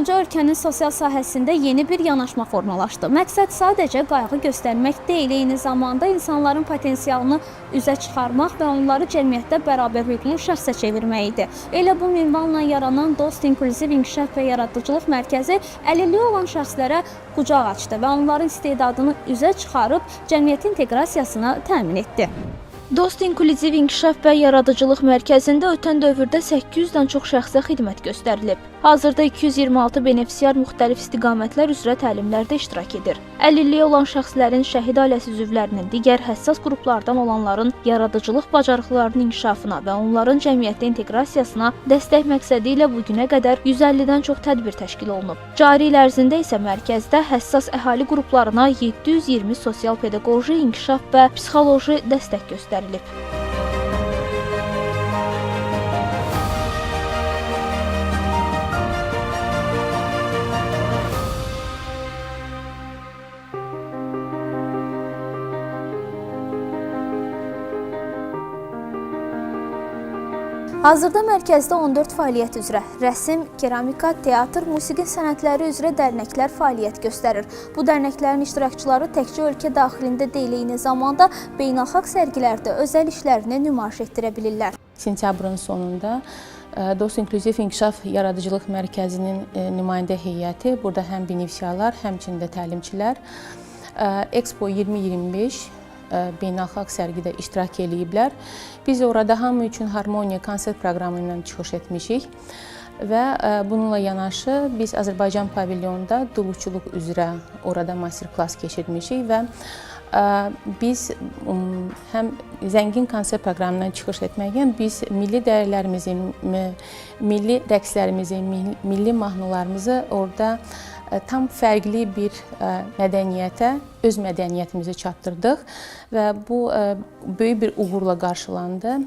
Gəncə ölkənin sosial sahəsində yeni bir yanaşma formalaşdı. Məqsəd sadəcə qayğı göstərmək deyil, eyni zamanda insanların potensialını üzə çıxarmaq və onları cəmiyyətdə bərabər hüquqlu şəxsə çevirmək idi. Elə bu minvalla yaranan Dost İnklüziv İnkişaf və Yaradıcılıq Mərkəzi əlilliyi olan şəxslərə qucaq açdı və onların istedadını üzə çıxarıb cəmiyyət inteqrasiyasına təmin etdi. Dost İnklüziv İnkişaf və Yaradıcılıq Mərkəzində ötən dövrdə 800-dən çox şəxsə xidmət göstərilib. Hazırda 226 benefisiar müxtəlif istiqamətlər üzrə təlimlərdə iştirak edir. Əlilliyi olan şəxslərin, şəhid ailəsi üzvlərinin, digər həssas qruplardan olanların yaradıcılıq bacarıqlarının inkişafına və onların cəmiyyətdə inteqrasiyasına dəstək məqsədi ilə bugünə qədər 150-dən çox tədbir təşkil olunub. Cari il ərzində isə mərkəzdə həssas əhali qruplarına 720 sosial-pedaqoji, inkişaf və psixoloji dəstək göstərilib. Hazırda mərkəzdə 14 fəaliyyət üzrə rəsm, keramika, teatr, musiqi sənətləri üzrə dərnəklər fəaliyyət göstərir. Bu dərnəklərin iştirakçıları təkcə ölkə daxilində deyil, eyni zamanda beynəlxalq sərgilərdə özəl işlərini nümayiş etdirə bilirlər. Sentyabrın sonunda Dost İnklüziv İnkişaf Yaradıcılıq Mərkəzinin nümayəndə heyəti, burada həm benefisiarlar, həmçinin də təlimçilər Expo 2025 beynəlxalq sərgidə iştirak ediblər. Biz orada hamı üçün Harmoniya konsert proqramı ilə çıxış etmişik və bununla yanaşı biz Azərbaycan pavilyonunda duluzçuluq üzrə orada master-klass keçirmişik və biz həm zəngin konsert proqramından çıxış etməklə biz milli dəyərlərimizi, milli rəqslərimizi, milli mahnılarımızı orada tam fərqli bir mədəniyyətə, öz mədəniyyətimizi çatdırdıq və bu böyük bir uğurla qarşılandı.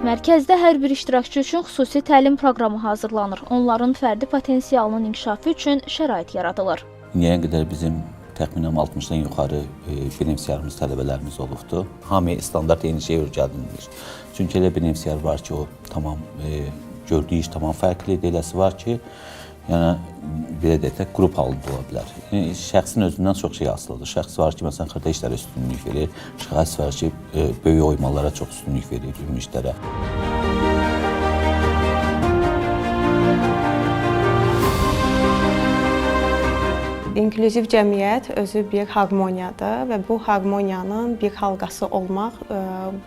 Mərkəzdə hər bir iştirakçı üçün xüsusi təlim proqramı hazırlanır. Onların fərdi potensialının inkişafı üçün şərait yaradılır. İndiyə qədər bizim təxminən 60-dan yuxarı benefisiarımız, tələbələrimiz olubdur. Hamıya standart eyni şey öyrədilir. Çünki elə benefisiar var ki, o tamam gördüyü iş tamam fərqlidir, eləsi var ki, yəni belə deyək də qrup halında ola bilər. Şəxsin özündən çox şey asılıdır. Şəxs var ki, məsələn, xırda işlərə üstünlük verir. Şəxs var ki, böyük oymalara çox üstünlük verir, ümumi işlərə. İnklüziv cəmiyyət özü bir harmoniyadır və bu harmoniyanın bir halqası olmaq,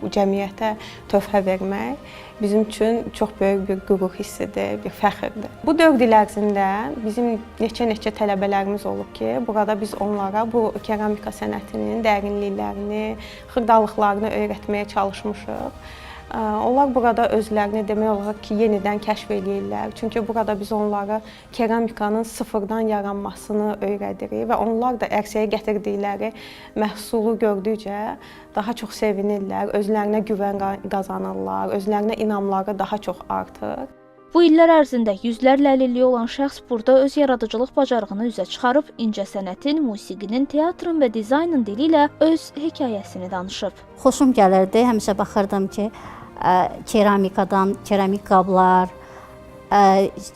bu cəmiyyətə töhfə vermək bizim üçün çox böyük bir qürur hissidir, bir fəxrdir. Bu 4 il ərzində bizim neçə tələbələrimiz olub ki, burada biz onlara bu keramika sənətinin dərinliklərini, xırdalıqlarını öyrətməyə çalışmışıq. Onlar burada özlərini demək olar ki, yenidən kəşf edirlər. Çünki burada biz onlara keramikanın sıfırdan yaranmasını öyrədirik və onlar da ərsəyə gətirdikləri məhsulu gördükcə daha çox sevinirlər, özlərinə güvən qazanırlar, özlərinə inamları daha çox artır. Bu illər ərzində yüzlərlə əlilliyi olan şəxs burada öz yaradıcılıq bacarığını üzə çıxarıb, incəsənətin, musiqinin, teatrın və dizaynın dili ilə öz hekayəsini danışıb. Xoşum gəlirdi, həmişə baxırdım ki, keramikadan, keramik qablar,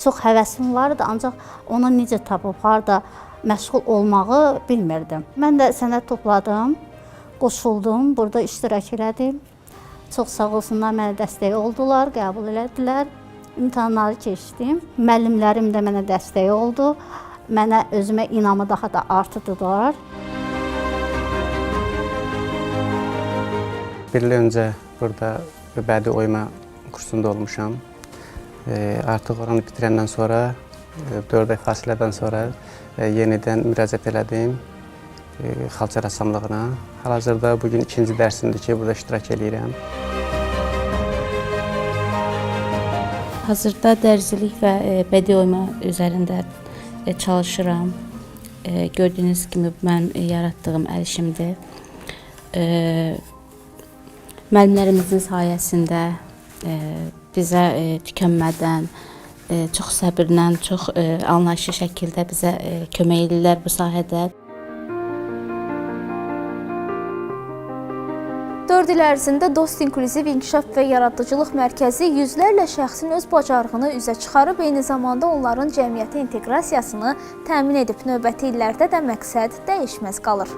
çox həvəsim vardı, ancaq ona necə tapıb, harada məşğul olmağı bilmirdim. Mən də sənət topladım, qoşuldum, burada iştirak elədim. Çox sağ olsunlar, mənə dəstək oldular, qəbul elədilər. İmtahanları keçdim. Müəllimlərim də mənə dəstək oldu. Mənə özümə inamı daha da artırdılar. Bir il öncə burada bədii oyma kursunda olmuşam. Artıq oranı bitirəndən sonra, 4 ay fasilədən sonra yenidən müraciət elədim xalça rəssamlığına. Hal-hazırda bugün 2-ci dərsimdir ki, burada iştirak edirəm. Hazırda dərzilik və bədii oyma üzərində çalışıram. Gördüyünüz kimi mən yaratdığım əl işimdir. Müəllimlərimizin sayəsində bizə tükənmədən, çox səbirlə, çox anlayışlı şəkildə bizə kömək edirlər bu sahədə. 4 il ərzində Dost İnklüziv İnkişaf və Yaradıcılıq Mərkəzi yüzlərlə şəxsin öz bacarığını üzə çıxarıb, eyni zamanda onların cəmiyyətə inteqrasiyasını təmin edib. Növbəti illərdə də məqsəd dəyişməz qalır.